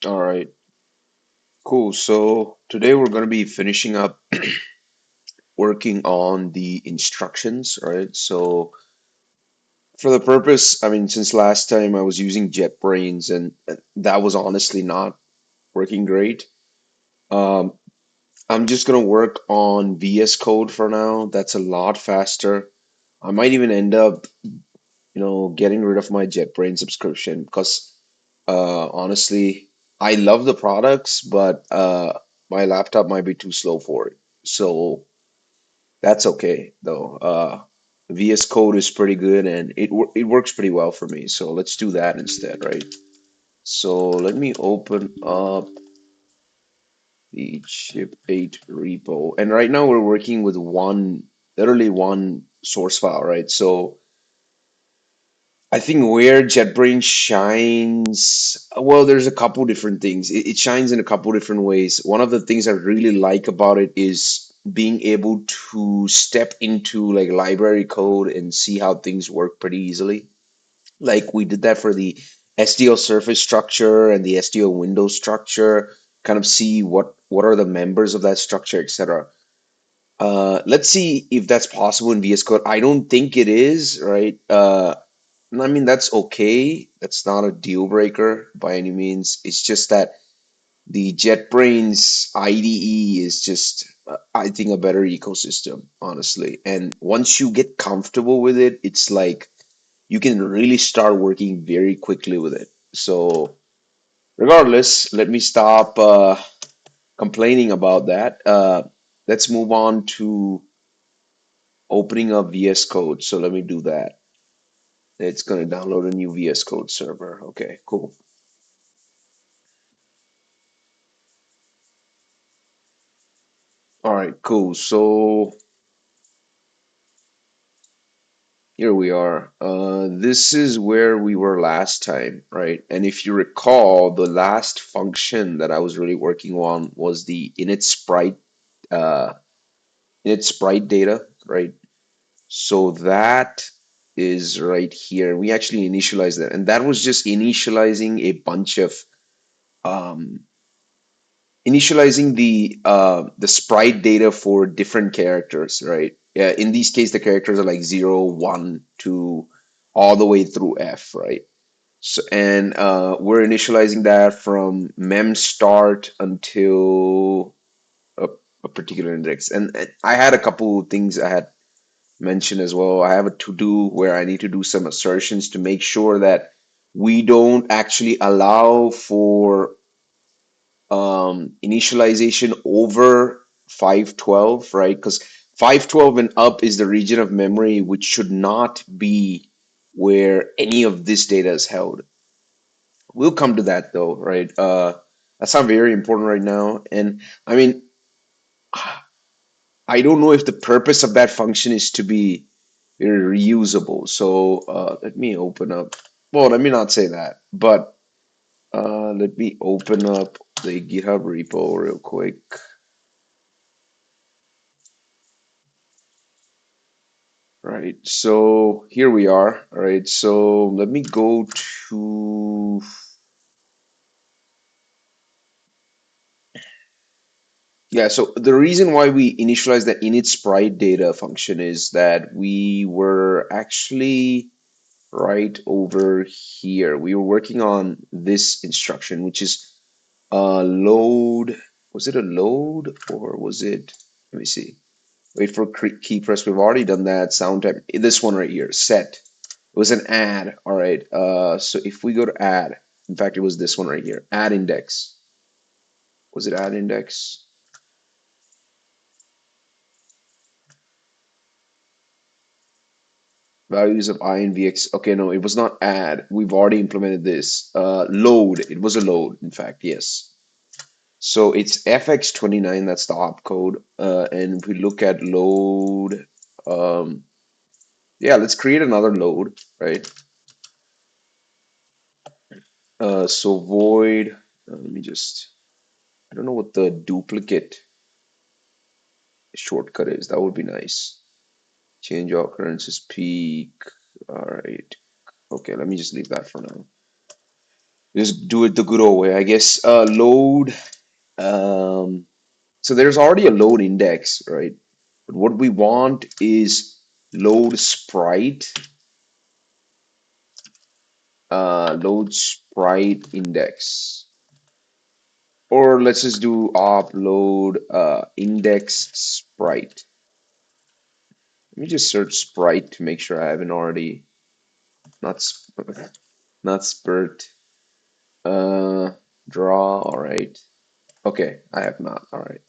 All right, cool. So today we're going to be finishing up working on the instructions, right? So for the purpose, I mean, since last time I was using JetBrains and that was honestly not working great. Um, I'm just going to work on VS Code for now. That's a lot faster. I might even end up, getting rid of my JetBrains subscription because honestly, I love the products, but my laptop might be too slow for it. So that's okay though. VS Code is pretty good and it works pretty well for me. So let's do that instead, right? So let me open up the chip8 repo. And right now we're working with literally one source file, right? So I think where JetBrains shines, well, there's a couple different things. It shines in a couple different ways. One of the things I really like about it is being able to step into like library code and see how things work pretty easily. Like we did that for the SDL surface structure and the SDL window structure, kind of see what are the members of that structure, etc. Let's see if that's possible in VS Code. I don't think it is, right? I mean, that's okay. That's not a deal breaker by any means. It's just that the JetBrains IDE is just, I think, a better ecosystem, honestly. And once you get comfortable with it, it's like you can really start working very quickly with it. So, regardless, let me stop complaining about that. Let's move on to opening up VS Code. So, let me do that. It's going to download a new VS Code server. Okay, cool. All right, cool. So here we are. This is where we were last time, right? And if you recall, the last function that I was really working on was the uh, init sprite data, right? So that is right here. We actually initialized that, and that was just um, initializing the sprite data for different characters, right? Yeah, in these case, the characters are like 0, 1, 2, all the way through F, right? So and we're initializing that from mem start until a, a particular index. And I had a couple of things I had mentioned as well. I have a to do where I need to do some assertions to make sure that we don't actually allow for initialization over 512, right? Because 512 and up is the region of memory which should not be where any of this data is held. We'll come to that though, right? That's not very important right now. And I mean, I don't know if the purpose of that function is to be reusable. So let me open up. Well, let me not say that, but let me open up the GitHub repo real quick. Right, so here we are. All right, so let me go to, yeah, so the reason why we initialized the init sprite data function is that we were actually right over here. We were working on this instruction, which is load. Was it a load or was it, let me see. Wait for key press. We've already done that. Sound type. This one right here, set. It was an add. All right. So if we go to add, in fact, it was this one right here, add index. Was it add index? Values of I and VX. Okay, no, it was not add. We've already implemented this. Load. It was a load, in fact, yes. So it's FX29, that's the opcode. And if we look at load, um, yeah, let's create another load, right? So void, let me just, I don't know what the duplicate shortcut is. That would be nice. Change occurrences peak. All right. Okay, let me just leave that for now. Just do it the good old way, I guess. Load. Um, so there's already a load index, right? But what we want is load sprite, load sprite index. Or let's just do upload index sprite. Let me just search sprite to make sure I haven't already not not spurt. Uh, draw. All right. Okay, I have not. All right.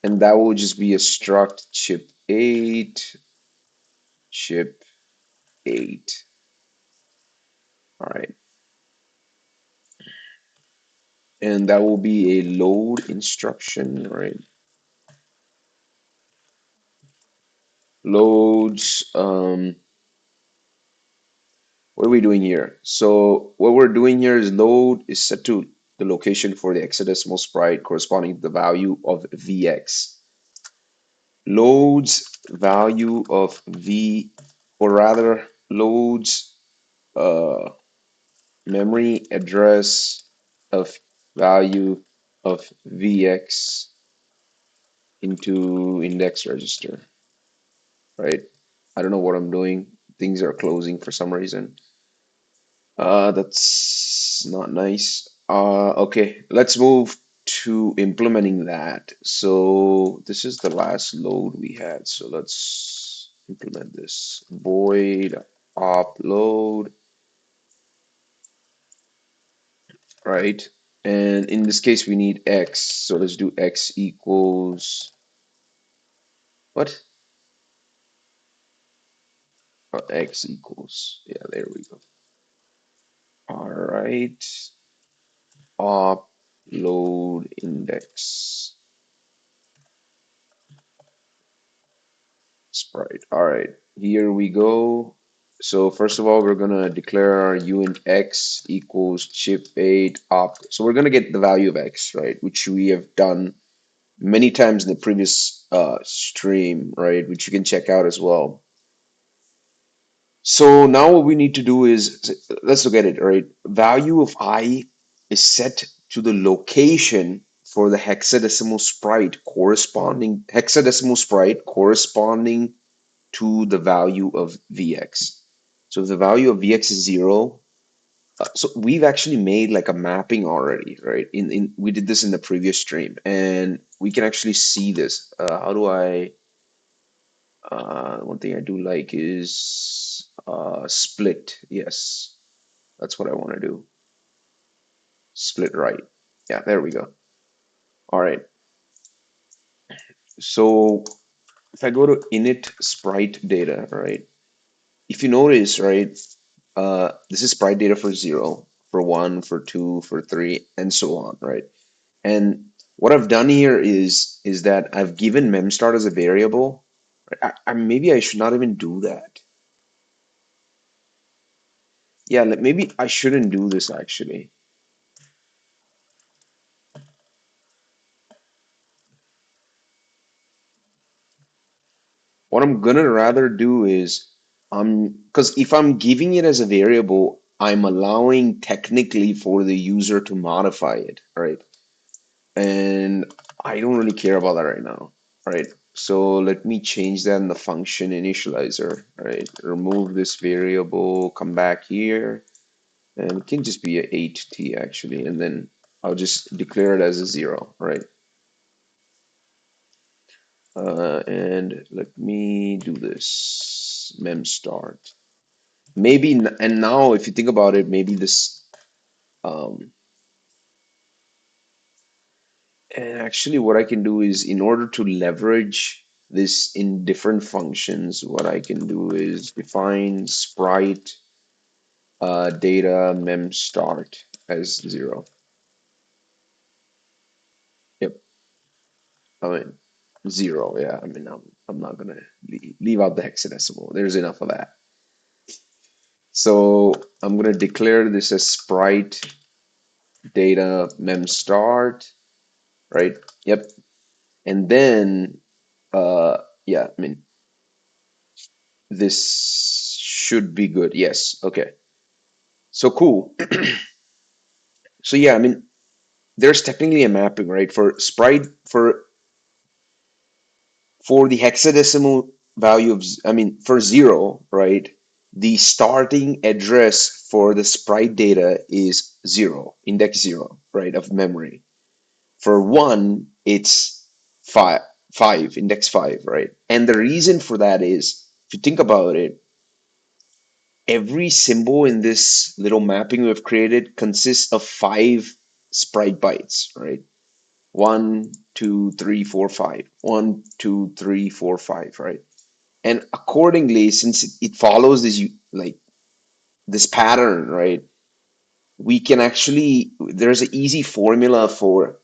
And that will just be a struct chip8, chip8. All right. And that will be a load instruction, right? Loads, what are we doing here? So what we're doing here is load is set to the location for the hexadecimal sprite corresponding to the value of Vx. Loads value of V, or rather loads uh, memory address of value of Vx into index register, right? I don't know what I'm doing. Things are closing for some reason. That's not nice. Okay, let's move to implementing that. So this is the last load we had. So let's implement this. Void upload, right? And in this case, we need x. So let's do x equals what? X equals, yeah, there we go. All right, upload index sprite. All right, here we go. So first of all, we're gonna declare our uint x equals chip8 op. So we're gonna get the value of x, right? Which we have done many times in the previous stream, right? Which you can check out as well. So now what we need to do is, let's look at it, right? Value of I is set to the location for the hexadecimal sprite corresponding to the value of Vx. So if the value of Vx is 0, so we've actually made like a mapping already, right? In we did this in the previous stream, and we can actually see this. How do I? One thing I do like is split. Yes, that's what I want to do. Split right. Yeah, there we go. All right. So if I go to init sprite data, right? If you notice, right, this is sprite data for 0, for 1, for 2, for 3, and so on, right? And what I've done here is that I've given memstart as a variable. Maybe I should not even do that. Yeah, maybe I shouldn't do this actually. What I'm gonna rather do is because if I'm giving it as a variable, I'm allowing technically for the user to modify it, right? And I don't really care about that right now, right? So let me change that in the function initializer, right? Remove this variable, come back here, and it can just be a 8t actually, and then I'll just declare it as a 0, right? And let me do this mem start. Maybe, and now if you think about it, maybe this, um, and actually what I can do is in order to leverage this in different functions, what I can do is define sprite data mem start as 0. Yep, I mean 0. Yeah, I mean I'm not gonna leave out the hexadecimal. There's enough of that. So I'm gonna declare this as sprite data mem start, right? Yep. And then, yeah, I mean, this should be good. Yes. Okay. So cool. So yeah, I mean, there's technically a mapping, right? For sprite for the hexadecimal value of, I mean, for zero, right? The starting address for the sprite data is zero, index zero, right, of memory. For one, it's five, five, index five, right? And the reason for that is, if you think about it, every symbol in this little mapping we've created consists of five sprite bytes, right? One, two, three, four, five. One, two, three, four, five, right? And accordingly, since it follows this like this pattern, right? We can actually, there's an easy formula for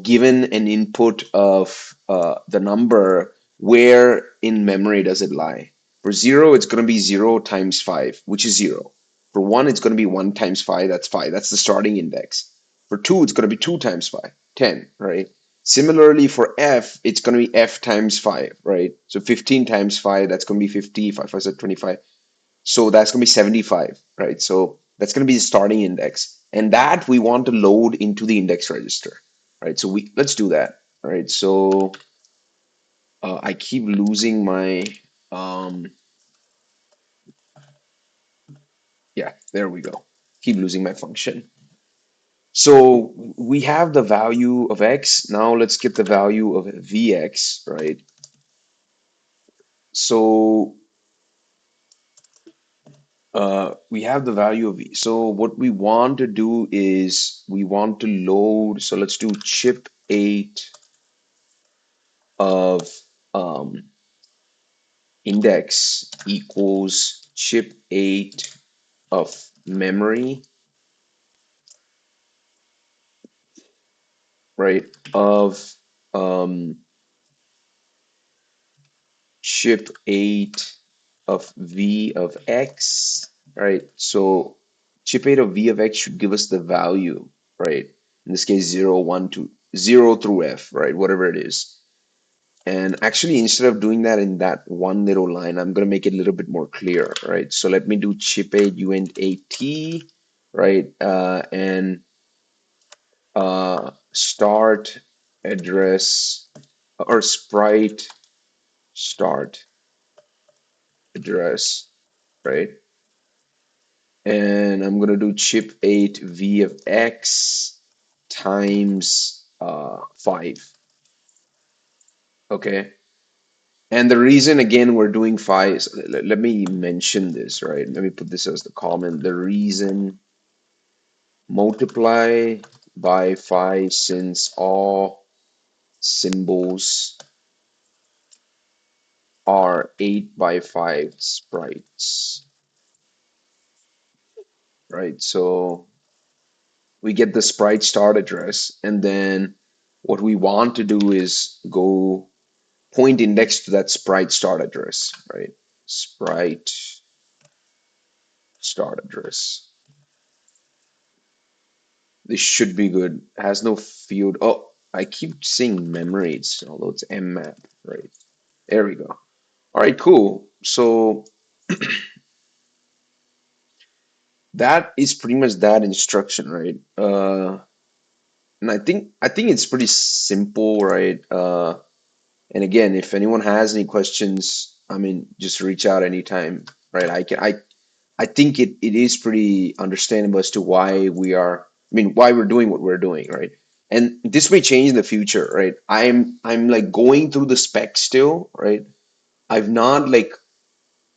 given an input of the number, where in memory does it lie? For zero, it's going to be zero times five, which is zero. For one, it's going to be one times five, that's five. That's the starting index. For two, it's going to be two times five, 10, right? Similarly, for f, it's going to be f times 5, right? So 15 times 5, that's going to be 50. 5 5 is 25. So that's going to be 75, right? So that's going to be the starting index. And that we want to load into the index register, right? So let's do that, right? So I keep losing my, um, yeah, there we go. Keep losing my function. So we have the value of x. Now let's get the value of vx, right? So we have the value of v. So what we want to do is we want to load. So let's do chip8 of um, index equals chip8 of memory, right? Of um, chip8 of v of x, right? So chip8 of v of x should give us the value, right? In this case, 0, 1, 2, 0 through f, right? Whatever it is. And actually, instead of doing that in that one little line, I'm going to make it a little bit more clear, right? So let me do chip8 uint, right? And start address or sprite start address, right? And I'm going to do chip8 v of x times 5, okay? And the reason, again, we're doing phi is, let me mention this, right? Let me put this as the comment. The reason multiply by phi, since all symbols are 8 by 5 sprites, right? So we get the sprite start address, and then what we want to do is go point index to that sprite start address, right? Sprite start address. This should be good. Has no field. Oh, I keep saying memories, although it's mmap, right? There we go. All right, cool. So that is pretty much that instruction, right? And I think it's pretty simple, right? And again, if anyone has any questions, I mean, just reach out anytime, right? I think it is pretty understandable as to why we are, I mean, why we're doing what we're doing, right? And this may change in the future, right? I'm like going through the specs still, right? I've not like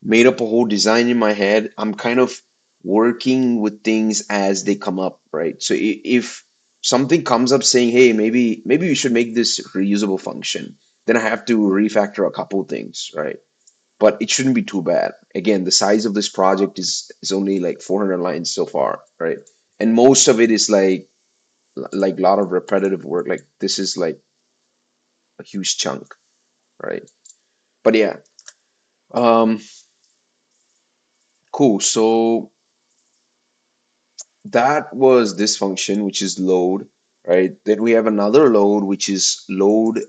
made up a whole design in my head. I'm kind of working with things as they come up, right? So if something comes up saying, hey, maybe we should make this reusable function, then I have to refactor a couple things, right? But it shouldn't be too bad. Again, the size of this project is only like 400 lines so far, right? And most of it is like a lot of repetitive work. Like this is like a huge chunk, right? But yeah, um, cool. So that was this function, which is load, right? Then we have another load, which is load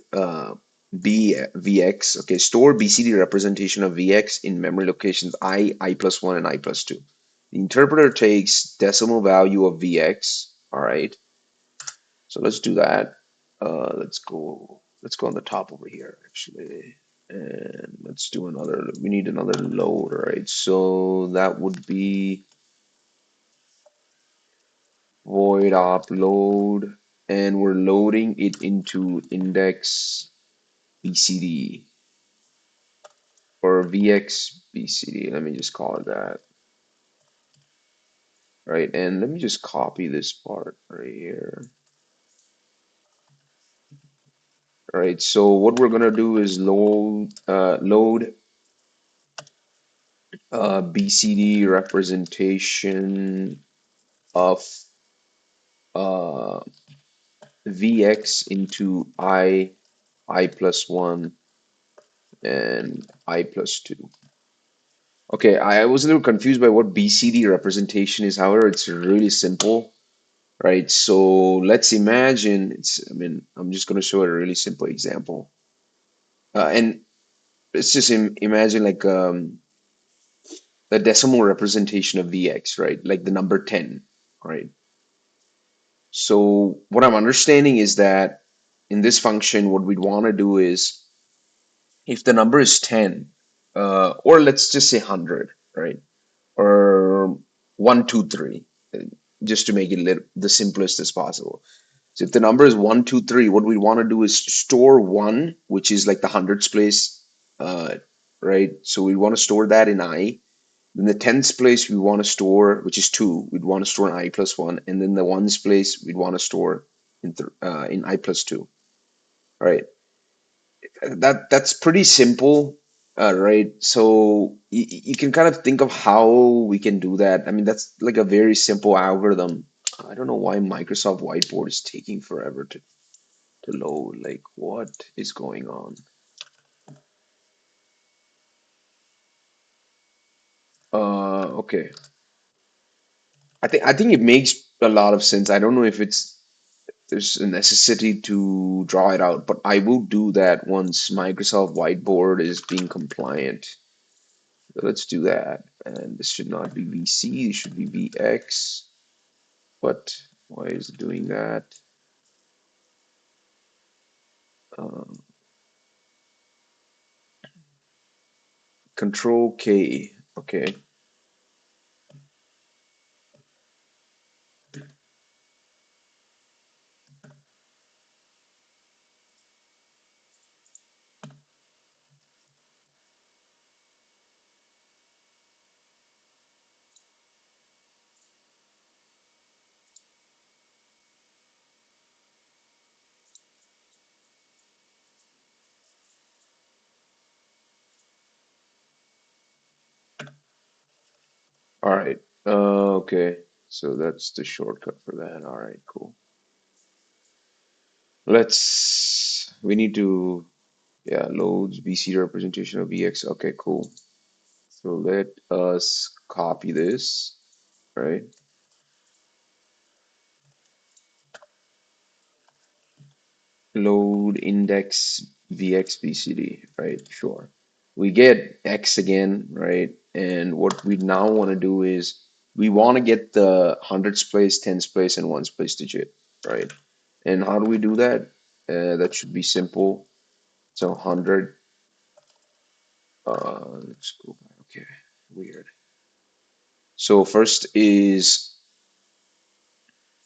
vx. Okay, store BCD representation of vx in memory locations I plus 1, and I plus 2. The interpreter takes decimal value of Vx. All right. So let's do that. Let's go on the top over here actually. And let's do another, we need another load, all right? So that would be void op load, and we're loading it into index BCD or VX BCD. Let me just call it that, right? And let me just copy this part right here. All right, so what we're gonna do is load BCD representation of uh, Vx into I plus 1 and I plus 2. Okay, I was a little confused by what BCD representation is. However, it's really simple, right? So let's imagine I mean, I'm just going to show a really simple example. And let's just imagine like the decimal representation of Vx, right? Like the number 10, right? So what I'm understanding is that in this function, what we'd want to do is if the number is 10, or let's just say 100, right? Or 1, 2, 3, just to make it the simplest as possible. So if the number is 1, 2, 3, what we want to do is store 1, which is like the hundreds place, uh, right? So we want to store that in I. In the tens place, we want to store, which is 2, we'd want to store in I plus 1. And then the ones place, we'd want to store in I plus 2, right? That's pretty simple, right? So you can kind of think of how we can do that. I mean, that's like a very simple algorithm. I don't know why Microsoft Whiteboard is taking forever to load. Like, what is going on? Okay. I think it makes a lot of sense. I don't know if there's a necessity to draw it out, but I will do that once Microsoft Whiteboard is being compliant. So let's do that. And this should not be VC, it should be VX. But why is it doing that? Um, Control K. Okay. All right. Okay. So that's the shortcut for that. All right, cool. We need to, yeah, loads BC representation of VX. Okay, cool. So let us copy this, right? Load index VXBCD, right? Sure. We get X again, right? And what we now want to do is we want to get the hundreds place, tens place, and ones place digit, right? And how do we do that? That should be simple. So 100, let's go back. Okay, weird. So first is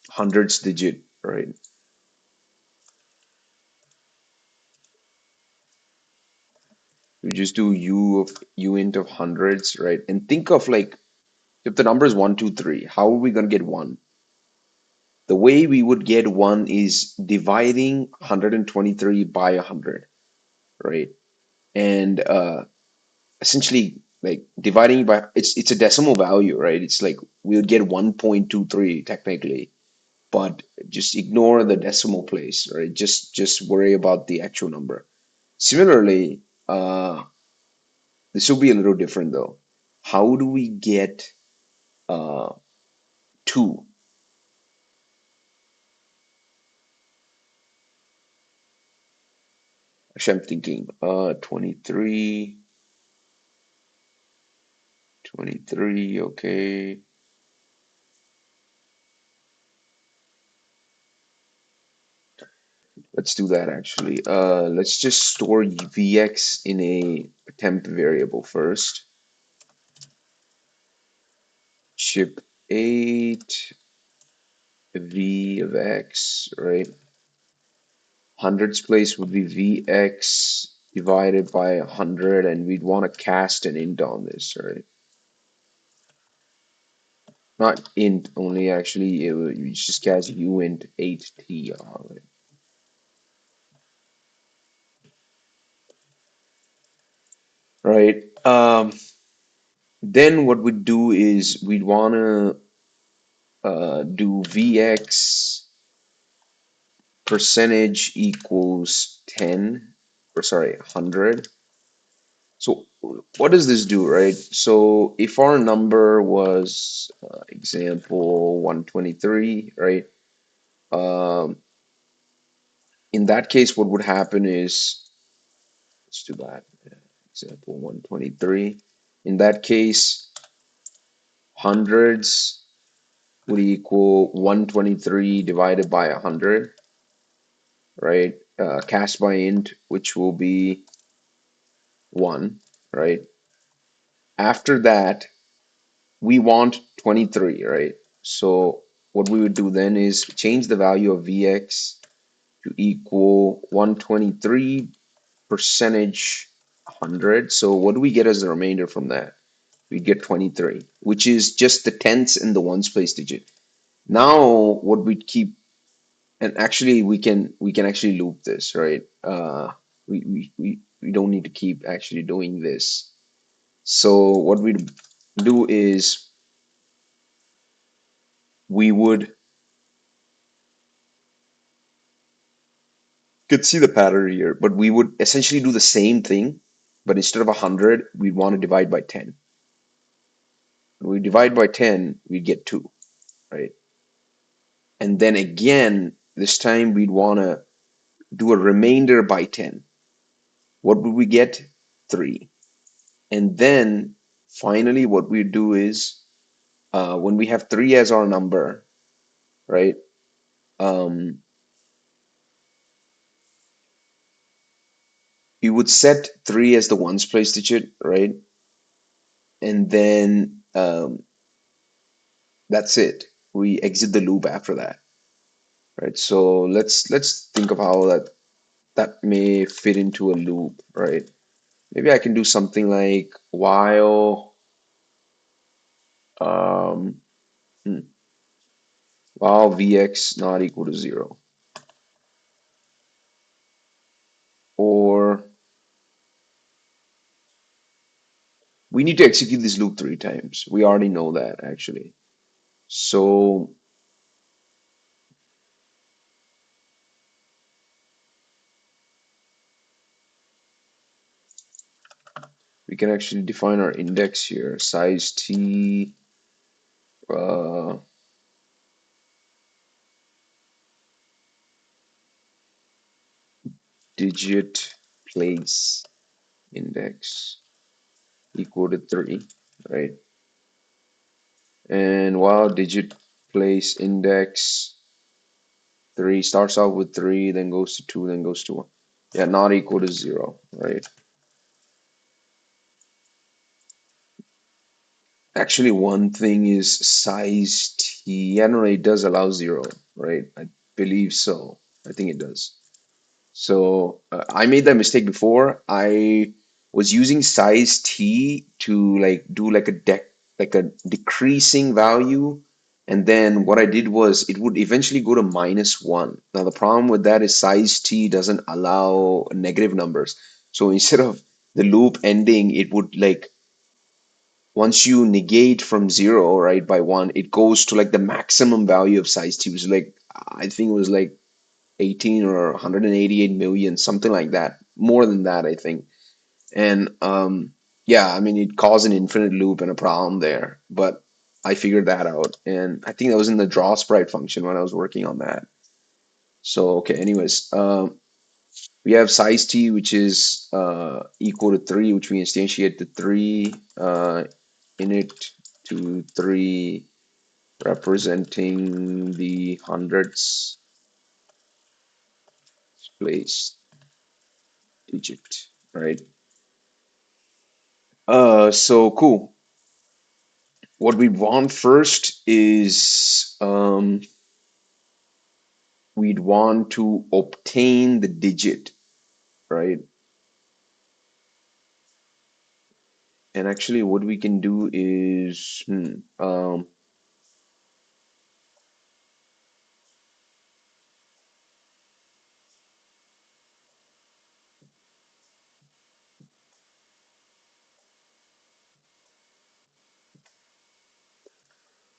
hundreds digit, right? We just do U int of hundreds, right? And think of like if the number is 1, 2, 3, how are we going to get 1? The way we would get 1 is dividing 123 by 100, right? And essentially, like dividing by it's a decimal value, right? It's like we would get 1.23 technically, but just ignore the decimal place, right? Just worry about the actual number. Similarly, this will be a little different though. How do we get uh, 2? Actually, I'm thinking 23, 23, okay. Let's do that actually. Let's just store Vx in a temp variable first. Chip8 V of x, right? Hundreds place would be Vx divided by 100, and we'd want to cast an int on this, right? Not int only, actually, you just cast uint 8t on it. Right. Then what we'd do is we'd want to do Vx percentage equals 10, or sorry, 100. So what does this do, right? So if our number was example 123, right? Um, in that case, what would happen is, let's do that. Example 123. In that case, hundreds would equal 123 divided by 100, right? Cast by int, which will be 1, right? After that, we want 23, right? So what we would do then is change the value of Vx to equal 123 percentage 100. So what do we get as the remainder from that? We get 23, which is just the tenths and the ones place digit. Now what we keep, and actually we can actually loop this, right? We don't need to keep actually doing this. So what we do is we would could see the pattern here, but we would essentially do the same thing, but instead of 100, we'd want to divide by 10. When we divide by 10, we get 2, right? And then again, this time we'd want to do a remainder by 10. What would we get? 3. And then finally, what we do is when we have 3 as our number, right? Um, we would set 3 as the ones place digit, right? And then that's it. We exit the loop after that, right? So let's think of how that may fit into a loop, right? Maybe I can do something like while um, hmm, while Vx not equal to 0, or we need to execute this loop 3 times. We already know that actually. So we can actually define our index here, size t, uh, digit place index equal to 3, right? And while digit place index 3 starts out with 3, then goes to 2, then goes to 1. Yeah, not equal to 0, right? Actually, one thing is size t. I don't know, it does allow 0, right? I believe so. I think it does. So I made that mistake before. I was using size t to like do like a decreasing value, and then what I did was it would eventually go to -1. Now the problem with that is size t doesn't allow negative numbers. So instead of the loop ending, it would like once you negate from 0, right, by 1, it goes to like the maximum value of size t, which is like I think it was like 18 or 188 million, something like that. More than that, I think. And yeah, I mean, it caused an infinite loop and a problem there, but I figured that out. And I think that was in the draw sprite function when I was working on that. So, okay, anyways, we have size t, which is equal to 3, which we instantiate to 3, init to 3, representing the hundreds. place digit, right? So cool. What we want first is we'd want to obtain the digit, right? And actually, what we can do is,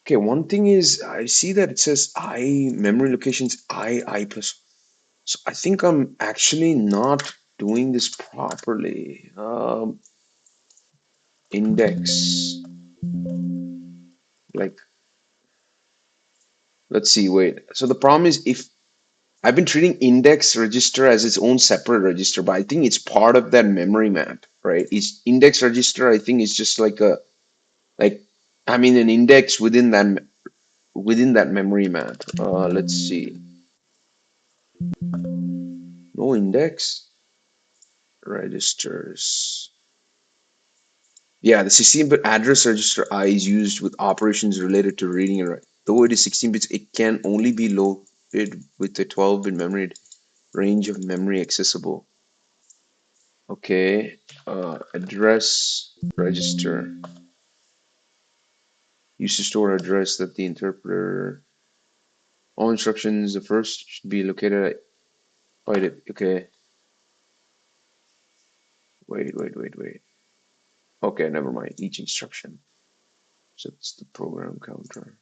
okay, one thing is I see that it says I memory locations I plus. So I think I'm actually not doing this properly. Index, like, let's see, wait. So the problem is if I've been treating index register as its own separate register, but I think it's part of that memory map, right? It's index register, I think is just like a like I mean an index within that memory map. Let's see. No index registers. Yeah, the 16-bit address register I is used with operations related to reading and writing. Though it is 16 bits, it can only be loaded with a 12-bit memory range of memory accessible. Okay, address register used to store address that the interpreter. All instructions, the first should be located at. Wait, okay, wait. Okay, never mind. Each instruction. So it's the program counter.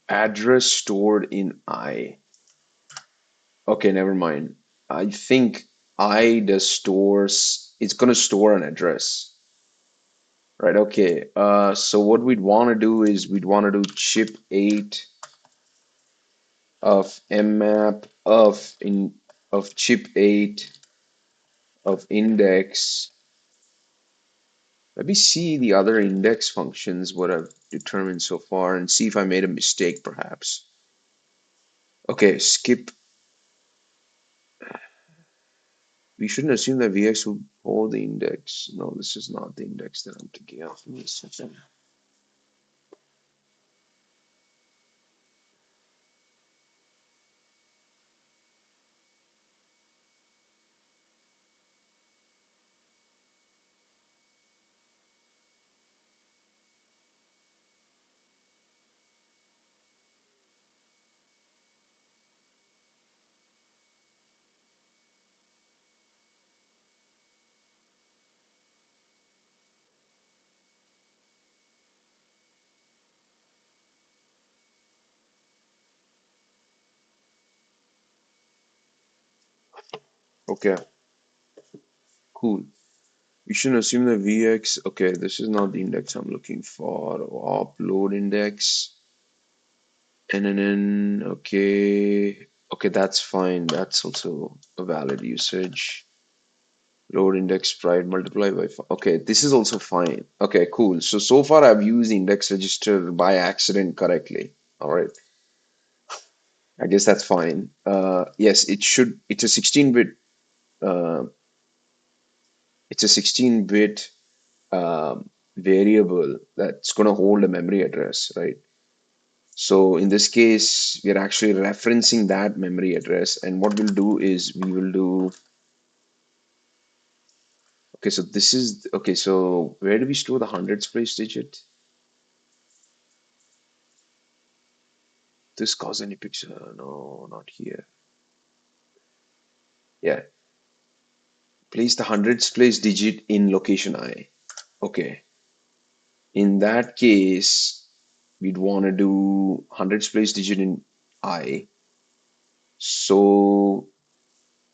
Address stored in I. Okay, never mind. I think I does stores. It's gonna store an address, right? Okay. So what we'd want to do is we'd want to do chip8 of mmap of chip8 of index. Let me see the other index functions, what I've determined so far, and see if I made a mistake, perhaps. Okay, skip. We shouldn't assume that VX will hold the index. No, this is not the index that I'm thinking of. Give me a second. Okay, cool. We shouldn't assume that VX. Okay, this is not the index I'm looking for. Upload index. NNN. Okay. Okay, that's fine. That's also a valid usage. Load index pride multiply by okay, this is also fine. Okay, cool. So far I've used index register by accident correctly. All right. I guess that's fine. Yes, it should. Uh, it's a 16-bit variable that's going to hold a memory address, right? So in this case, we are actually referencing that memory address, and what we'll do is we will do. Okay, so this is okay. So where do we store the hundreds place digit? This cause any picture? No, not here. Yeah, place the hundreds place digit in location I. Okay, in that case, we'd want to do hundreds place digit in I. So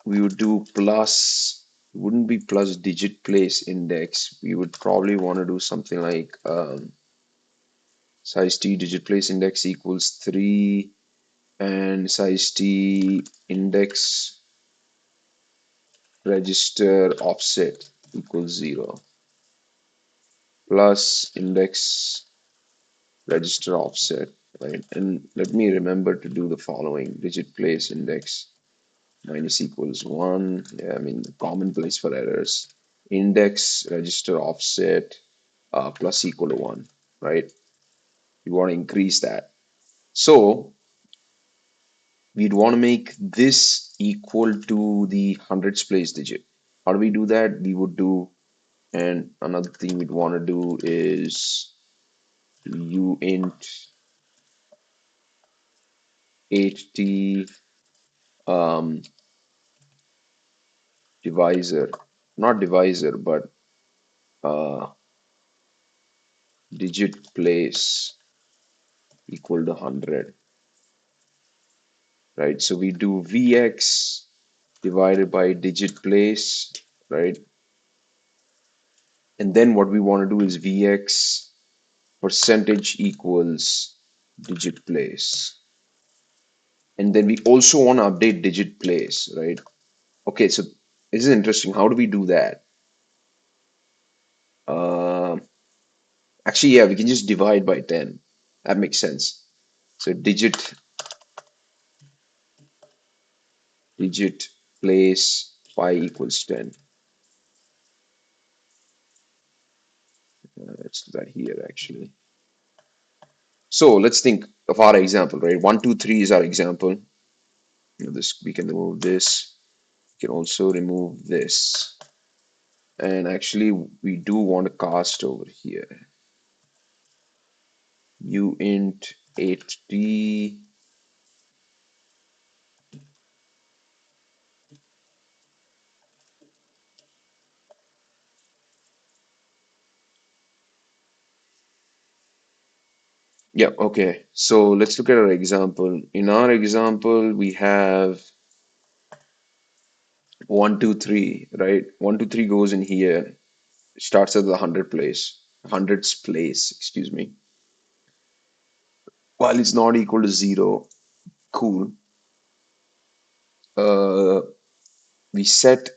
we would do plus, wouldn't be plus digit place index. We would probably want to do something like size t digit place index equals 3 and size t index register offset equals 0 plus index register offset. right? And let me remember to do the following: digit place index minus equals 1. Yeah, I mean, the common place for errors. Index register offset plus equal to 1, right? You want to increase that. So we'd want to make this equal to the hundreds place digit. How do we do that? We would do, and another thing we'd want to do is uint 8t um, divisor, not divisor, but uh, digit place equal to 100, right? So we do Vx divided by digit place, right? And then what we want to do is Vx percentage equals digit place. And then we also want to update digit place, right? Okay, so this is interesting. How do we do that? Uh, Actually, yeah, we can just divide by 10. That makes sense. So digit place pi equals 10. Let's do that here actually. So let's think of our example, right? 1, 2, 3 is our example. This we can remove this. We can also remove this. And actually, we do want to cast over here. Uint 8d. Yeah, okay. So let's look at our example. In our example, we have 1, 2, 3, right? 1, 2, 3 goes in here, starts at the hundreds place, excuse me. While it's not equal to 0, cool. Uh, we set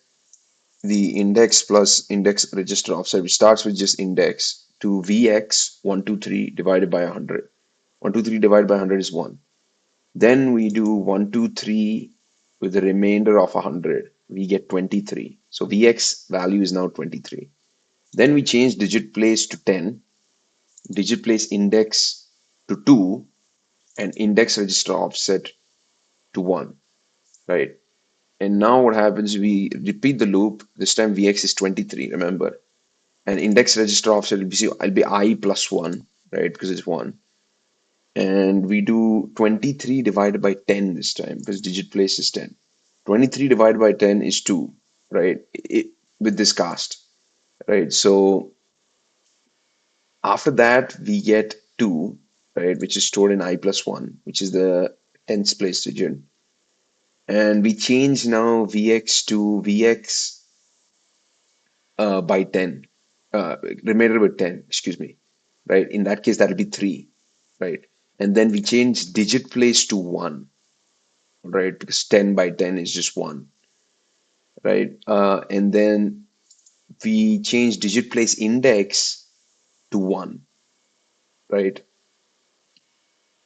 the index plus index register offset, which starts with just index, to Vx 1, 2, 3 divided by 100. 1, 2, 3 divided by 100 is 1. Then we do 1, 2, 3 with the remainder of 100. We get 23. So Vx value is now 23. Then we change digit place to 10, digit place index to 2, and index register offset to 1, right? And now what happens, we repeat the loop. This time Vx is 23, remember. And index register offset will be I plus 1, right? Because it's 1. And we do 23 divided by 10 this time because digit place is 10. 23 divided by 10 is 2, right? With this cast, right? So after that, we get 2, right? Which is stored in I plus 1, which is the tens place digit. And we change now Vx to Vx by 10, remainder with 10, excuse me, right? In that case, that'll be 3, right? And then we change digit place to 1, right? Because 10 by 10 is just 1, right? And then we change digit place index to 1, right?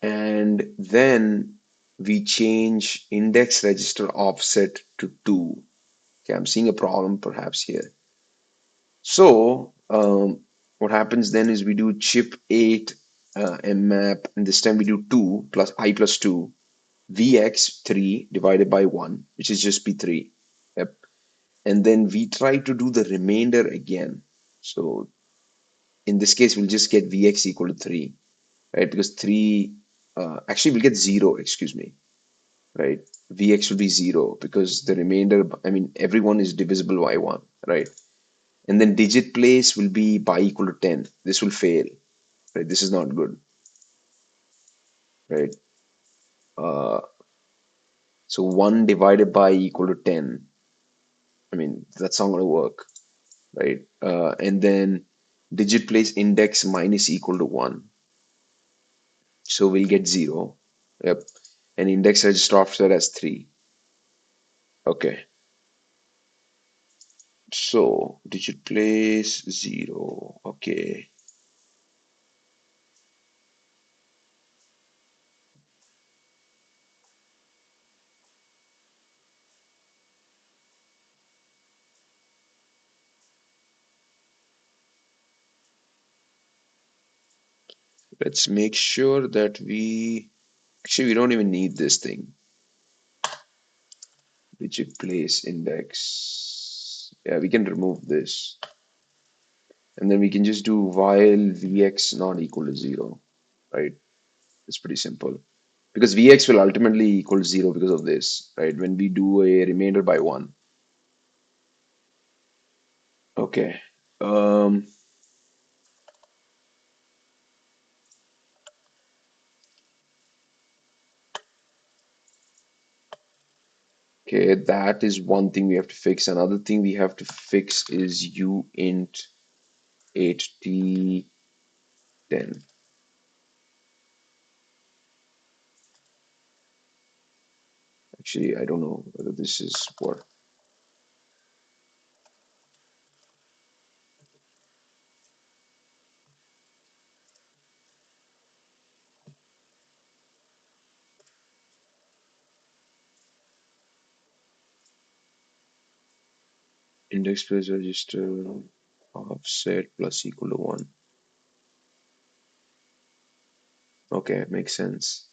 And then we change index register offset to 2. Okay, I'm seeing a problem perhaps here. So what happens then is we do chip8 mmap, and this time we do 2 plus I plus 2, Vx 3 divided by 1, which is just P3. Yep. And then we try to do the remainder again. So in this case, we'll just get Vx equal to 3, right? Because 3, actually, we'll get 0, excuse me, right? Vx will be 0 because the remainder, I mean, everyone is divisible by 1, right? And then digit place will be pi equal to 10. This will fail, right? This is not good, right? Uh, so 1 divided by equal to 10. I mean, that's not going to work, right? And then digit place index minus equal to 1. So we'll get 0. Yep. And index register offset as 3. Okay. So digit place 0. Okay. Let's make sure that we actually we don't even need this thing. Digit place index. Yeah, we can remove this. And then we can just do while Vx not equal to zero, right? It's pretty simple. Because Vx will ultimately equal zero because of this, right? When we do a remainder by one. Okay. Um, okay, that is one thing we have to fix. Another thing we have to fix is uint 8t10. Actually, I don't know whether this is what index place register offset plus equal to one. Okay, makes sense.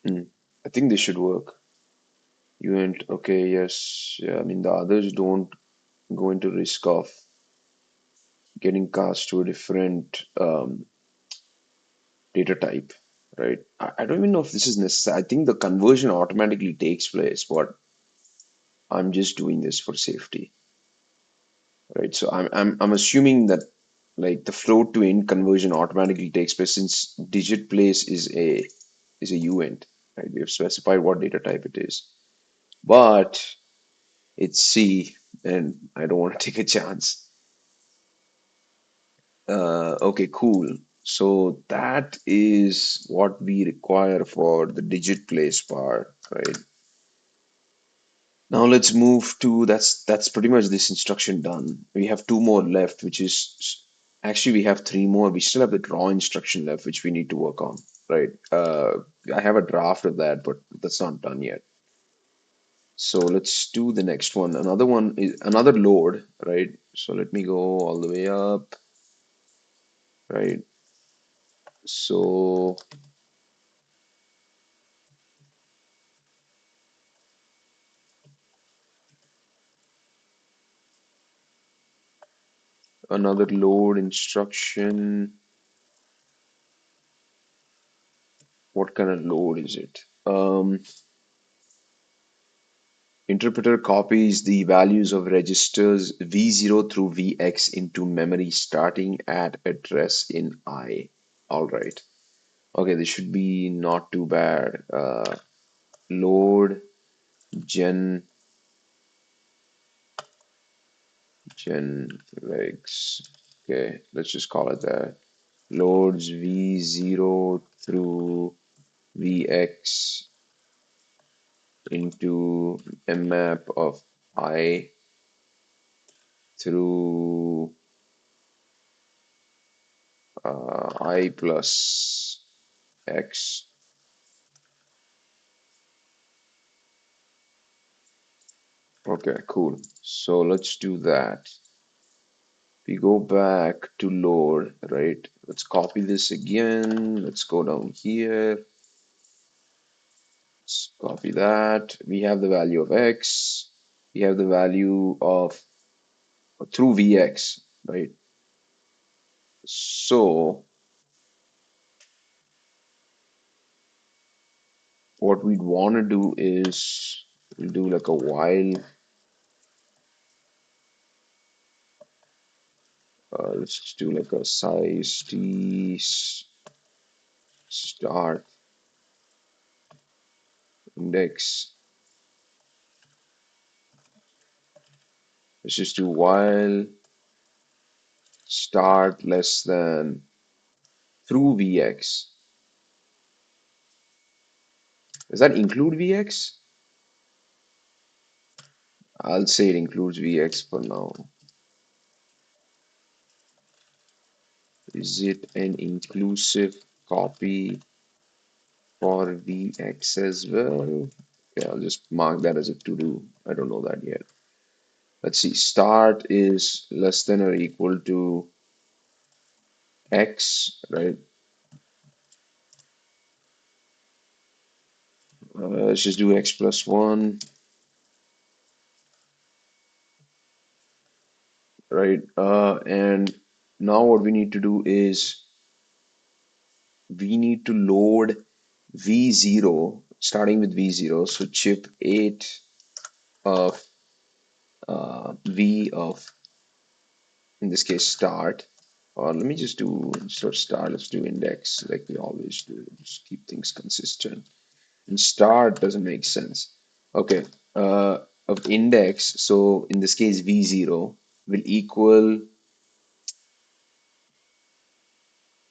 Hmm. I think this should work. Uint, okay, yes. Yeah, I mean the others don't go into risk of getting cast to a different data type, right? I don't even know if this is necessary. I think the conversion automatically takes place, but I'm just doing this for safety, right? So I'm assuming that like the float to int conversion automatically takes place since digit place is a uint, right? We have specified what data type it is, but it's C, and I don't want to take a chance. Okay, cool. So that is what we require for the digit place part, right? Now let's move to that's pretty much this instruction done. We have two more left, which is actually we have three more. We still have the draw instruction left, which we need to work on, right? I have a draft of that, but that's not done yet. So let's do the next one. Another one is another load, right? So let me go all the way up, right? So another load instruction. What kind of load is it? Interpreter copies the values of registers V0 through Vx into memory starting at address in I. All right. Okay, this should be not too bad. Load gen legs. Okay, let's just call it that. Loads V0 through Vx into mmap of I through I plus x. Okay, cool. So let's do that. We go back to load, right? Let's copy this again. Let's go down here. Let's copy that. We have the value of x. We have the value of through Vx, right? So what we'd want to do is we'll do like a while. Let's just do like a size t start index. Let's just do while start less than through Vx. Does that include Vx? I'll say it includes VX for now. Is it an inclusive copy for VX as well? Okay, I'll just mark that as a to do. I don't know that yet. Let's see. Start is less than or equal to X, right? Let's just do X plus 1, right? And now what we need to do is we need to load V0, starting with V0. So chip 8 of V of, in this case, start. Or let me just do, instead of start, let's do index like we always do. Just keep things consistent. And start doesn't make sense. Okay, of index, so in this case, V0 will equal,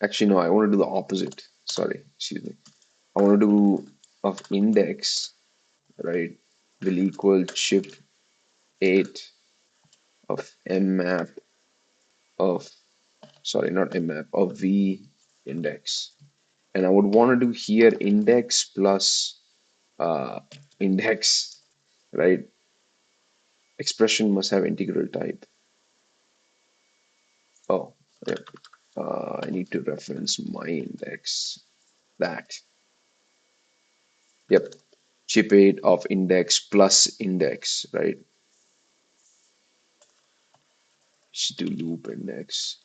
actually, no, I want to do the opposite. Sorry, excuse me. I want to do of index, right, will equal chip 8 of mmap of, sorry, not mmap, of v index. And I would want to do here index plus uh, index, right? Expression must have integral type. Oh, yeah. I need to reference my index. That. Yep. Chip 8 of index plus index, right? Just do loop index.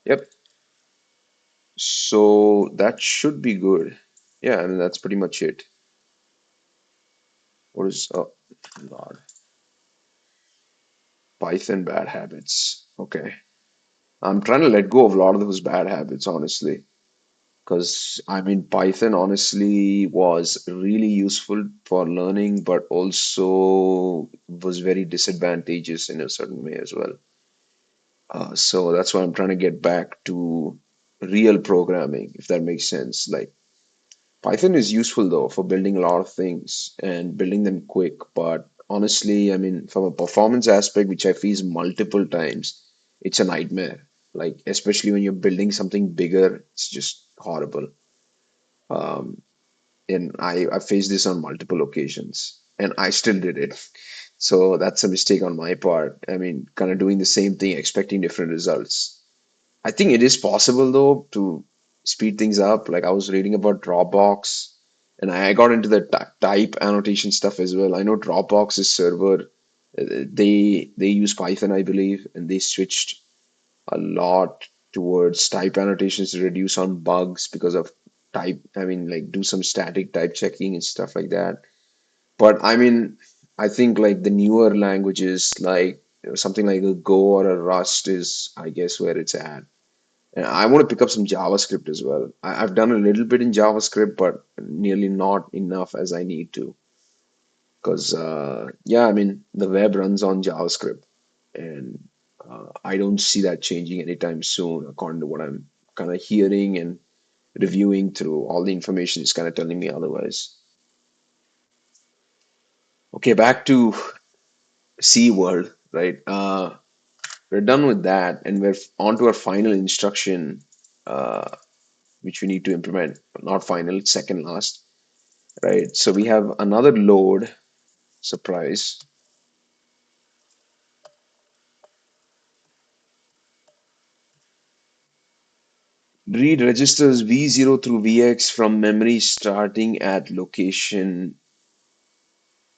Yep. So that should be good. Yeah, I mean that's pretty much it. What is Lord. Python bad habits. Okay. I'm trying to let go of a lot of those bad habits, honestly. Because I mean Python honestly was really useful for learning, but also was very disadvantageous in a certain way as well. So that's why I'm trying to get back to real programming, if that makes sense. Like Python is useful though for building a lot of things and building them quick. But honestly, I mean, from a performance aspect, which I faced multiple times, it's a nightmare. Like, especially when you're building something bigger, it's just horrible. And I faced this on multiple occasions and I still did it. So that's a mistake on my part. I mean, kind of doing the same thing, expecting different results. I think it is possible though to speed things up. Like I was reading about Dropbox, and I got into the type annotation stuff as well. I know Dropbox's server, they use Python, I believe, and they switched a lot towards type annotations to reduce on bugs because of type. I mean, like do some static type checking and stuff like that. But I mean, I think like the newer languages, like something like a Go or a Rust, is I guess where it's at. And I want to pick up some JavaScript as well. I've done a little bit in JavaScript, but nearly not enough as I need to. Because, yeah, I mean, the web runs on JavaScript, and I don't see that changing anytime soon, according to what I'm kind of hearing and reviewing through all the information is kind of telling me otherwise. Okay, back to C world, right? We're done with that, and we're on to our final instruction, uh, which we need to implement. Not final, it's second last. Right, so we have another load, surprise, read registers V0 through VX from memory starting at location,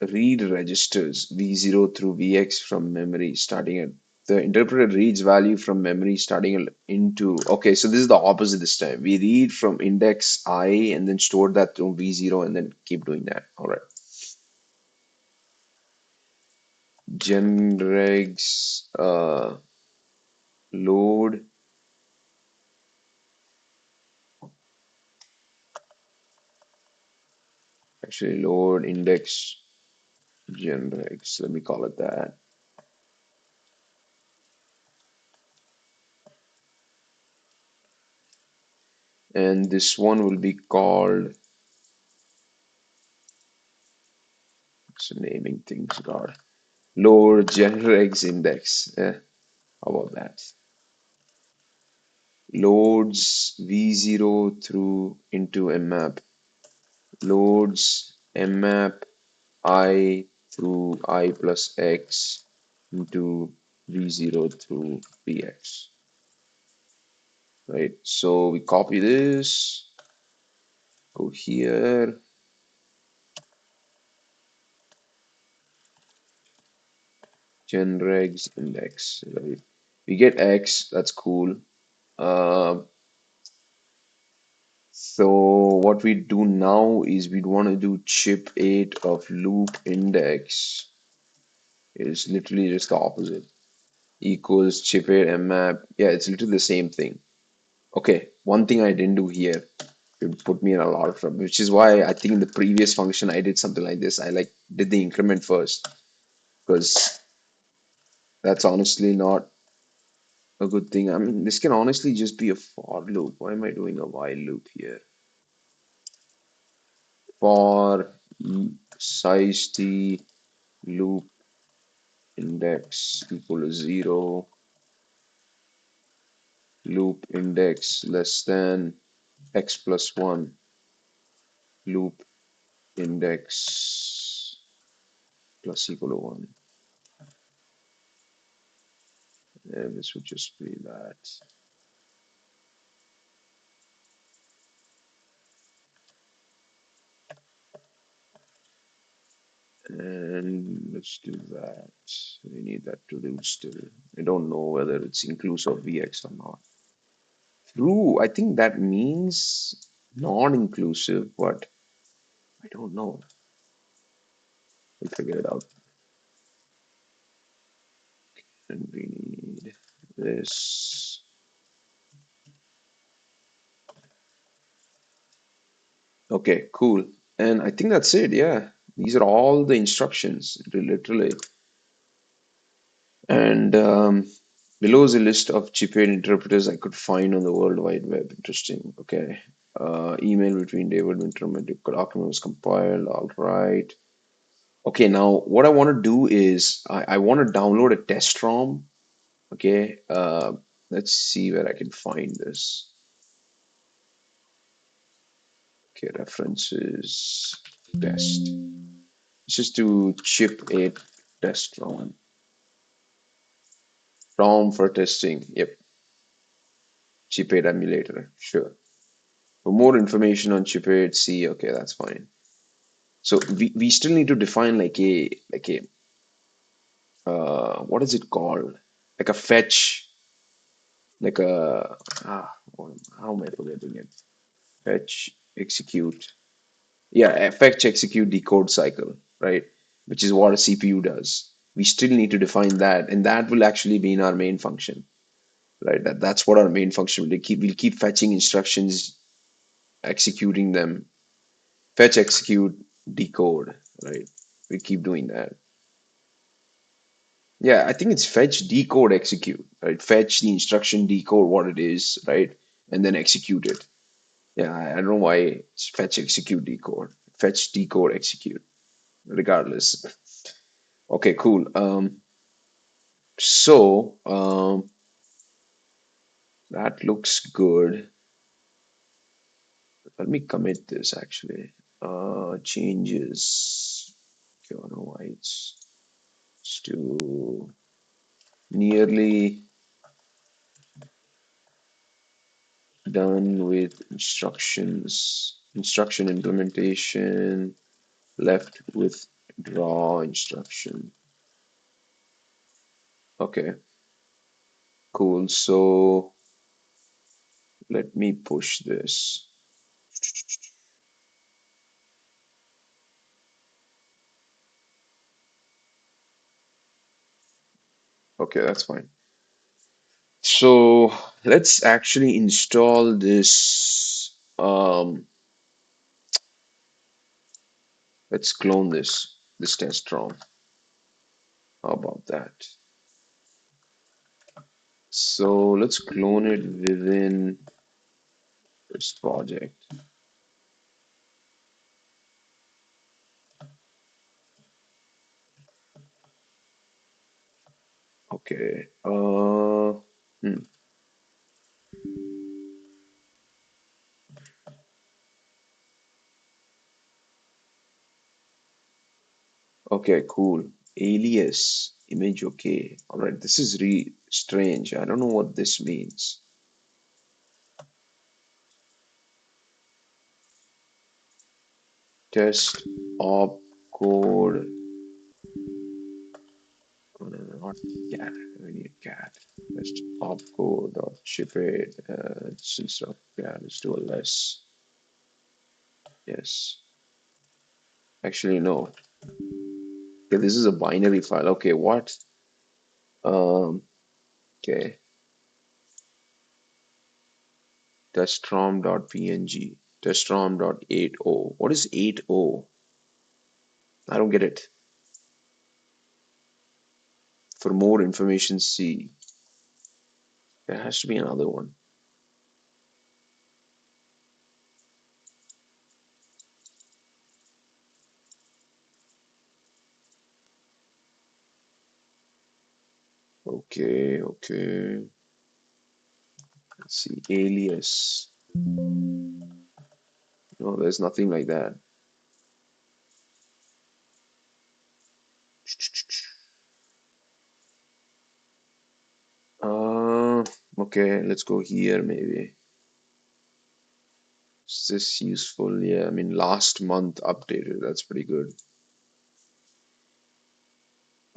read registers V0 through VX from memory starting at, the interpreter reads value from memory starting into, okay, so this is the opposite this time. We read from index I and then store that through V0 and then keep doing that. All right. Genregs load, actually load index generics, let me call it that. and this one will be called, what's the naming things, God, load genregs index. How about that? Loads v0 through into mmap, loads mmap I through I plus x into v0 through vx, right? So we copy this, go here, genregs index, right? We get x, that's cool. Uh, so what we do now is we'd want to do chip8 of loop index is literally just the opposite. Equals chip8 mmap. Yeah, it's literally the same thing. Okay, one thing I didn't do here, it put me in a lot of trouble, which is why I think in the previous function I did something like this. I like did the increment first because that's honestly not a good thing. I mean, this can honestly just be a for loop. Why am I doing a while loop here? For size t loop index equal to 0, loop index less than x plus 1, loop index plus equal to 1. And this would just be that. And let's do that. We need that to do still. I don't know whether it's inclusive of Vx or not. True, I think that means non-inclusive, but I don't know. We'll figure it out. And we need this. Okay, cool. And I think that's it. Yeah. These are all the instructions, literally. And below is a list of chip8 interpreters I could find on the World Wide Web. Interesting. Okay. Email between David Winter and the document was compiled. All right. Okay, now what I want to do is I want to download a test ROM. Okay. Let's see where I can find this. Okay, references, test. Let's just do chip8 test ROM. ROM for testing. Yep. Chip8 emulator. Sure. For more information on chip8, see, okay, that's fine. So we still need to define like a what is it called? Like a fetch, like a how am I forgetting it? Fetch, execute. Yeah, a fetch, execute, decode cycle, right? Which is what a CPU does. We still need to define that, and that will actually be in our main function, right? That's what our main function will keep. We'll keep fetching instructions, executing them, fetch, execute, decode, right? We keep doing that. Yeah, I think it's fetch, decode, execute, right? Fetch the instruction, decode what it is, right? And then execute it. Yeah, I don't know why it's fetch, execute, decode. Fetch, decode, execute, regardless. Okay, cool. That looks good. Let me commit this actually. Changes. Okay, I don't know why it's to nearly done with instruction implementation, left with draw instruction. Okay, cool. So let me push this. Okay, that's fine. So let's actually install this. Let's clone this test ROM. How about that? So let's clone it within This project. Okay. Okay, cool. Alias image. Okay. All right. This is re strange. I don't know what this means. Test opcode. Not cat. We need cat. Test opcode dot chip8. Instead of cat, let's do a less. Yes. Actually, no. Okay, this is a binary file. Okay, what? Um, okay. Testrom.png. Testrom.80. What is 80? I don't get it. For more information, see. There has to be another one. Okay, okay. Let's see. Alias. No, there's nothing like that. Uh, okay, let's go here maybe. Is this useful? Yeah, I mean, last month updated. That's pretty good.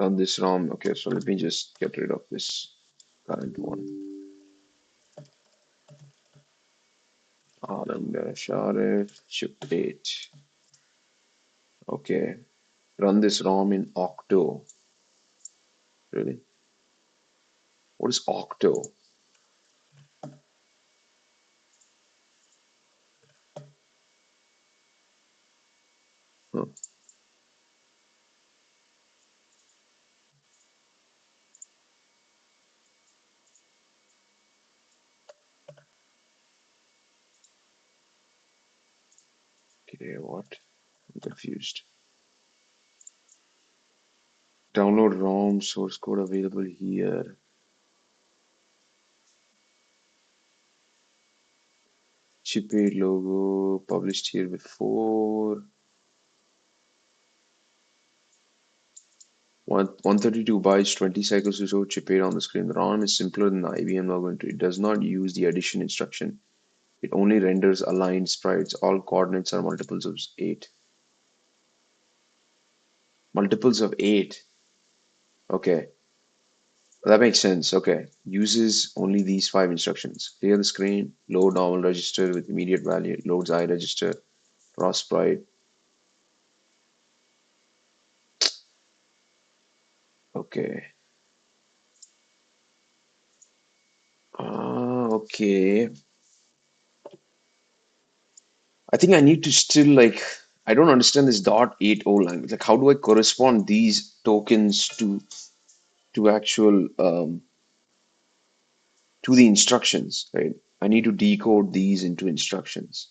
On this ROM. Okay, so let me just get rid of this current one. rm-rf chip8. Okay, run this ROM in Octo. Really? What is Octo? Huh. Okay, what? I'm confused. Download ROM source code available here. Chip8 logo published here before. 132 bytes, 20 cycles to show chip 8 on the screen. The ROM is simpler than the IBM logo entry. It does not use the addition instruction. It only renders aligned sprites. All coordinates are multiples of 8. Multiples of 8. Okay, that makes sense. Okay, uses only these 5 instructions. Clear the screen, load normal register with immediate value, loads I register, raw sprite. Okay. Okay. I think I need to still like I don't understand this .80 language. Like how do I correspond these tokens to actual to the instructions, right? I need to decode these into instructions.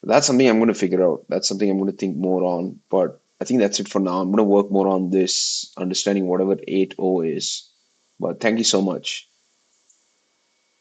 That's something I'm going to figure out. That's something I'm going to think more on. But I think that's it for now. I'm going to work more on this, understanding whatever 80 is. But thank you so much.